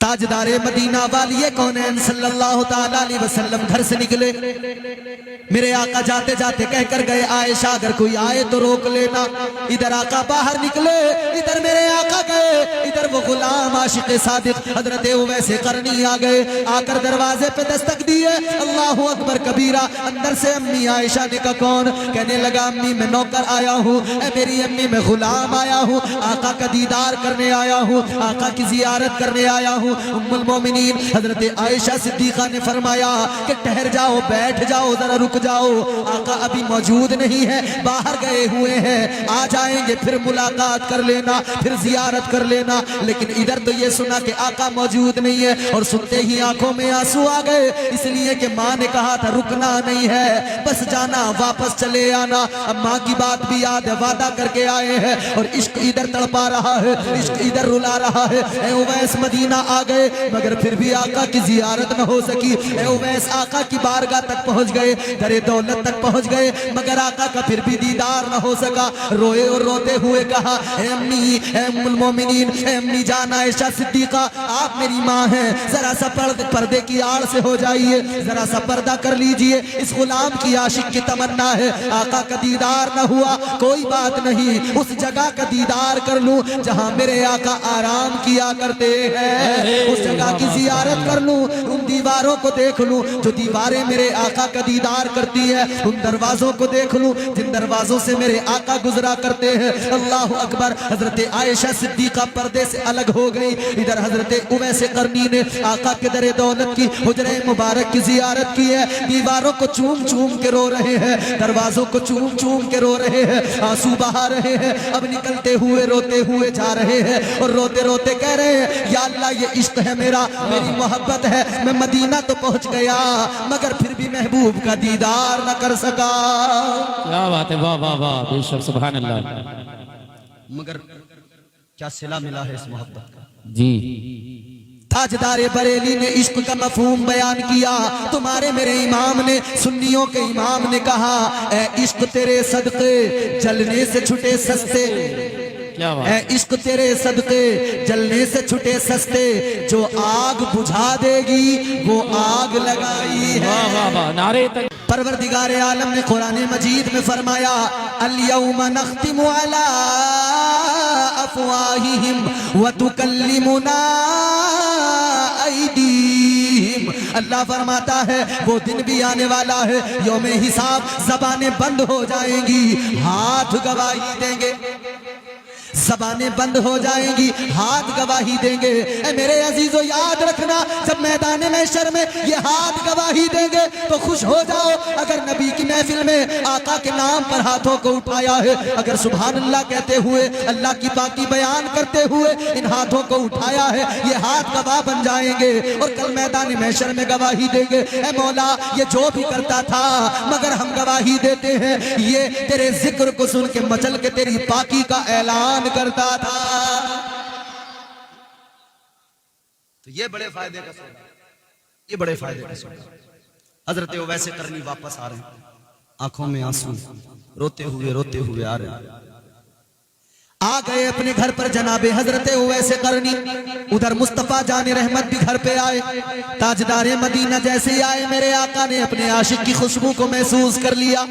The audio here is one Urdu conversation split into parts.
تاجدار مدینہ والی کونین صلی اللہ تعالیٰ علیہ وسلم گھر سے نکلے. میرے آقا جاتے جاتے کہہ کر گئے عائشہ اگر کوئی آئے تو روک لینا. ادھر آقا باہر نکلے, ادھر میرے آقا گئے, ادھر وہ غلام عاشق صادق حضرت اویس قرنی آ گئے. آ کر دروازے پہ دستک دیے. اللہ اکبر کبیرہ. اندر سے امی عائشہ نے کہا کون؟ کہنے لگا امی میں نوکر آیا ہوں, اے میری امی میں غلام آیا ہوں, آقا کا دیدار کرنے آیا ہوں, آقا کی زیارت کرنے آیا ہوں. ام المومنین حضرت عائشہ صدیقہ نے فرمایا کہ ٹھہر جاؤ, بیٹھ جاؤ, ذرا رک جاؤ, آقا ابھی موجود نہیں ہے, باہر گئے ہوئے ہیں, آ جائیں گے پھر ملاقات کر لینا, پھر زیارت کر لینا. لیکن ادھر تو یہ سنا کہ آقا موجود نہیں ہے اور سنتے ہی آنکھوں میں آنسو آ گئے, اس لیے کہ ماں نے کہا تھا رکنا نہیں ہے, بس جانا, واپس چلے آنا. اب ماں کی بات بھی یاد ہے, وعدہ کر کے آئے ہیں اور عشق ادھر تڑپا رہا ہے, عشق ادھر رلا رہا ہے. اے اویس مدینہ آ گئے مگر پھر بھی آقا کی زیارت نہ ہو سکی. اے اویس آقا کی بارگاہ تک پہنچ گئے, در دولت تک پہنچ گئے, مگر آقا کا پھر بھی دیدار نہ ہو سکا. روئے اور روتے ہوئے کہا اے امی, اے ام المومنین, اے امی جان عائشہ صدیقہ, آپ میری ماں ہیں, ذرا سا پردے کی آڑ سے ہو جائیے, ذرا سا پردہ کر لیجئے. اس غلام کی عاشق کی تمنا ہے, آقا کا دیدار نہ ہوا کوئی بات نہیں, اس جگہ کا دیدار کر لوں جہاں میرے آقا آرام کیا کرتے ہیں, اس جگہ کی زیارت کر لوں, ان دیواروں کو دیکھ لوں جو دیواریں میرے آقا کا دیدار کرتی ہیں, ان دروازوں کو دیکھ لوں جن دروازوں سے میرے آقا گزرا کرتے ہیں. اللہ اکبر. حضرت عائشہ صدیقہ پردے سے الگ ہو گئی. ادھر حضرت اویس قرنی نے آقا کے در دولت کی حجرہ مبارک کی زیارت کی ہے, دیواروں کو چوم چوم کے رو رہے ہیں, دروازوں کو چوم چوم کے رو رہے ہیں, آنسو بہا رہے ہیں. اب نکلتے ہوئے روتے ہوئے جا رہے ہیں اور روتے روتے کہہ رہے ہیں یا اللہ یہ عشق ہے میرا, میری محبت ہے, میں مدینہ تو پہنچ گیا مگر پھر بھی محبوب کا دیدار نہ کر سکا. کیا بات ہے, واہ واہ واہ, بے شک سبحان اللہ. مگر کیا صلہ ملا ہے اس محبت کا. جی تاجدار بریلی نے عشق کا مفہوم بیان کیا. تمہارے میرے امام نے, سنیوں کے امام نے کہا اے عشق تیرے صدقے جلنے سے چھٹے سستے, اے عشق تیرے صدقے جلنے سے چھٹے سستے, جو آگ بجھا دے گی وہ آگ لگائی ہے. نعرے تک پروردگار عالم نے قرآن مجید میں فرمایا الیوم نختم علی افواہہم وتکلمنا ایدیہم. اللہ فرماتا ہے وہ دن بھی آنے والا ہے, یوم حساب, زبانیں بند ہو جائیں گی, ہاتھ گواہی دیں گے. زبانیں بند ہو جائیں گی, ہاتھ گواہی دیں گے. اے میرے عزیزو یاد رکھنا, جب میدان محشر میں یہ ہاتھ گواہی دیں گے تو خوش ہو جاؤ اگر نبی کی محفل میں آقا کے نام پر ہاتھوں کو اٹھایا ہے, اگر سبحان اللہ کہتے ہوئے, اللہ کی پاکی بیان کرتے ہوئے ان ہاتھوں کو اٹھایا ہے, یہ ہاتھ گواہ بن جائیں گے اور کل میدان محشر میں گواہی دیں گے اے مولا یہ جو بھی کرتا تھا مگر ہم گواہی دیتے ہیں یہ تیرے ذکر کو سن کے مچل کے تیری پاکی کا اعلان کرتا تھا. تو یہ بڑے فائدے کا سودا, یہ بڑے فائدے کا سودا. حضرت اویس قرنی واپس آ رہے ہیں, آنکھوں میں آنسو, روتے ہوئے آ رہے ہیں. آ گئے اپنے گھر پر جناب حضرت اویس قرنی. ادھر مصطفیٰ جان رحمت بھی گھر پہ آئے. تاجدار مدینہ جیسے ہی آئے میرے آقا نے اپنے عاشق کی خوشبو کو محسوس کر لیا.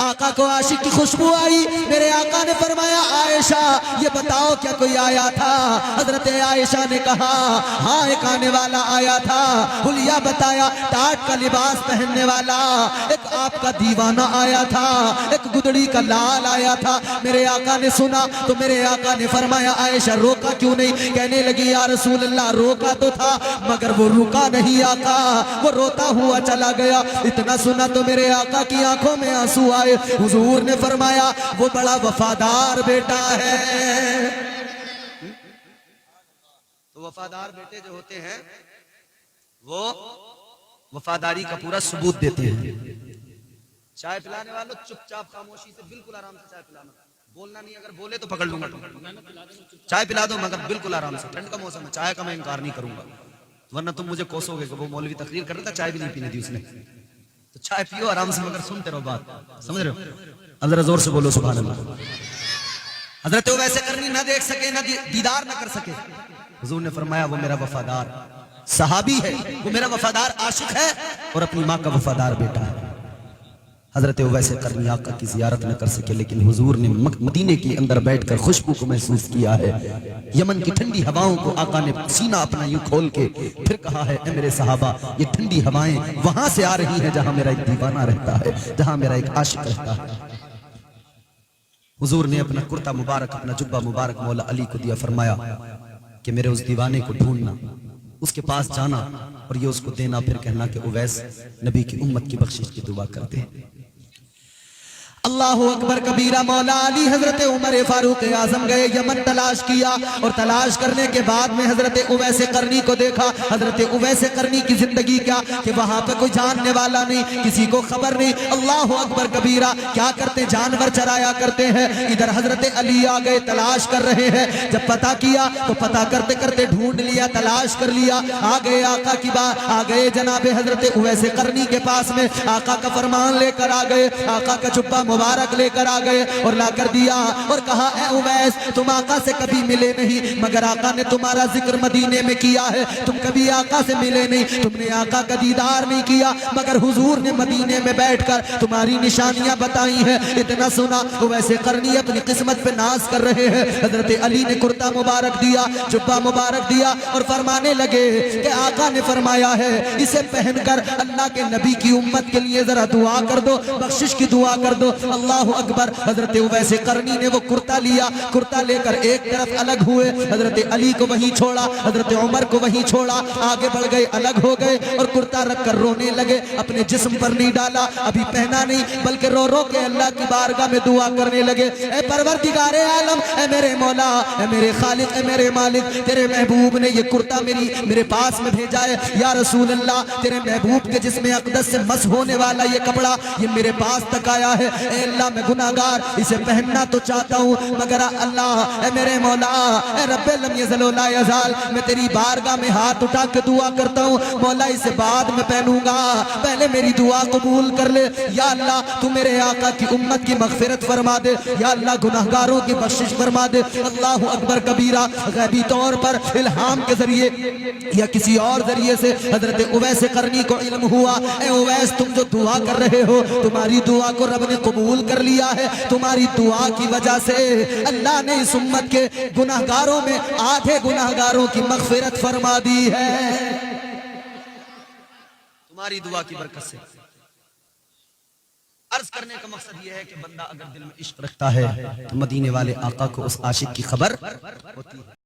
آقا کو عاشق کی خوشبو آئی. میرے آقا نے فرمایا عائشہ یہ بتاؤ کیا کوئی آیا تھا؟ حضرت عائشہ نے کہا ہاں ایک آنے والا آیا تھا. حلیہ بتایا, ٹاٹ کا لباس پہننے والا, ایک آپ کا دیوانہ آیا تھا, ایک گدڑی کا لال آیا تھا. میرے آقا نے سنا تو میرے آقا نے فرمایا عائشہ روکا کیوں نہیں؟ کہنے لگی یا رسول اللہ روکا تو تھا مگر وہ رکا نہیں آقا, وہ روتا ہوا چلا گیا. اتنا سنا تو میرے آقا کی آنکھوں میں آنسو آئے. حضور نے فرمایا وہ بڑا وفادار بیٹا ہے. تو وفادار بیٹے جو ہوتے ہیں وہ وفاداری کا پورا ثبوت دیتے ہیں. چائے پلانے والوں چپ چاپ خاموشی سے بالکل آرام سے چائے پلانا, بولنا نہیں, اگر بولے تو پکڑ لوں گا. چائے پلا دو مگر بالکل آرام سے, ٹھنڈ کا موسم ہے, چائے کا میں انکار نہیں کروں گا ورنہ تم مجھے کوسو گے کہ وہ مولوی تقریر کر رہا تھا چائے بھی نہیں پینے دی اس نے. تو چائے پیو آرام سے مگر سنتے رہو بات, سمجھ رہے ہو؟ اب ذرا زور سے بولو سبحان اللہ. حضرت اویس قرنی نہ دیکھ سکے, نہ دیدار نہ کر سکے. حضور نے فرمایا وہ میرا وفادار صحابی ہے، وہ میرا وفادار عاشق ہے اور اپنی ماں کا وفادار بیٹا ہے۔ حضرت اویس قرنی آقا کی زیارت نہ کر سکے، لیکن حضور نے مدینے کے اندر بیٹھ کر خوشبو کو محسوس کیا ہے۔ یمن کی ٹھنڈی ہواؤں کو آقا نے سینہ اپنا یوں کھول کے پھر کہا ہے، اے میرے صحابہ، یہ ٹھنڈی ہوائیں وہاں سے آ رہی ہیں جہاں میرا ایک دیوانہ رہتا ہے، جہاں میرا ایک عاشق رہتا ہے۔ حضور نے اپنا کرتا مبارک، اپنا جبہ مبارک مولا علی کو دیا، فرمایا کہ میرے اس دیوانے کو ڈھونڈنا، اس کے پاس جانا اور یہ اس کو دینا، پھر کہنا کہ اویس نبی کی امت کی بخشش کی دعا کرتے ہیں۔ اللہ اکبر کبیرہ۔ مولا علی حضرت عمر فاروق اعظم گئے، یمن تلاش کیا، اور تلاش کرنے کے بعد میں حضرت اویس قرنی کو دیکھا۔ حضرت اویس قرنی کی زندگی کیا کہ وہاں پہ کوئی جاننے والا نہیں، کسی کو خبر نہیں۔ اللہ اکبر کبیرہ۔ کیا کرتے؟ جانور چرایا کرتے ہیں۔ ادھر حضرت علی آ گئے، تلاش کر رہے ہیں۔ جب پتہ کیا تو پتہ کرتے کرتے ڈھونڈ لیا، تلاش کر لیا، آ گئے آقا کی بات، آ گئے جناب حضرت اویس قرنی کے پاس میں، آقا کا فرمان لے کر آ گئے، آقا کا جبہ مبارک لے کر آ گئے اور لا کر دیا اور کہا، اے اویس، تم آقا سے کبھی ملے نہیں، مگر آقا نے تمہارا ذکر مدینے میں کیا ہے۔ تم کبھی آقا سے ملے نہیں، تم نے آقا کا دیدار نہیں کیا، مگر حضور نے مدینے میں بیٹھ کر تمہاری نشانیاں بتائی ہیں۔ اتنا سنا اویس قرنی اپنی قسمت پہ ناز کر رہے ہیں۔ حضرت علی نے کرتا مبارک دیا، جبہ مبارک دیا اور فرمانے لگے کہ آقا نے فرمایا ہے اسے پہن کر اللہ کے نبی کی امت کے لیے ذرا دعا کر دو، بخشش کی دعا کر دو۔ اللہ اکبر۔ حضرت اویس قرنی نے وہ کرتا لیا، کرتا لے کر ایک طرف الگ ہوئے، حضرت علی کو وہیں چھوڑا، حضرت عمر کو وہیں چھوڑا، آگے بڑھ گئے، الگ ہو گئے اور کرتا رکھ کر رونے لگے۔ اپنے جسم پر نہیں ڈالا، ابھی پہنا نہیں، بلکہ رو رو کے اللہ کی بارگاہ میں دعا کرنے لگے، اے پروردگار عالم، اے میرے مولا، اے میرے خالق، اے میرے مالک، تیرے محبوب نے یہ کرتا میرے پاس میں بھیجا ہے۔ یا رسول اللہ، تیرے محبوب کے جسم اقدس سے مس ہونے والا یہ کپڑا یہ میرے پاس تک آیا ہے۔ اے اللہ، میں گناہگار، اسے پہننا تو چاہتا ہوں، مگر اللہ، اے میرے مولا، اے رب لم یزل ولا یزال، میں تیری بارگاہ میں ہاتھ اٹھا کے دعا کرتا ہوں، مولا اسے بعد میں پہنوں گا، پہلے میری دعا قبول کر لے۔ یا اللہ، تو میرے آقا کی امت کی مغفرت فرما دے، یا اللہ گناہگاروں کی بخشش فرما دے۔ اللہ اکبر کبیرہ۔ غیبی طور پر الہام کے ذریعے یا کسی اور ذریعے سے حضرت اویس قرنی کو علم ہوا، اے اویس، تم جو دعا کر رہے ہو، تمہاری دعا کو رب نے قبول کر لیا ہے۔ تمہاری دعا کی وجہ سے اللہ نے اس امت کے گناہگاروں میں آدھے گناہگاروں کی مغفرت فرما دی ہے، تمہاری دعا کی برکت سے۔ عرض کرنے کا مقصد یہ ہے کہ بندہ اگر دل میں عشق رکھتا ہے تو مدینے والے آقا کو اس عاشق کی خبر ہوتی ہے۔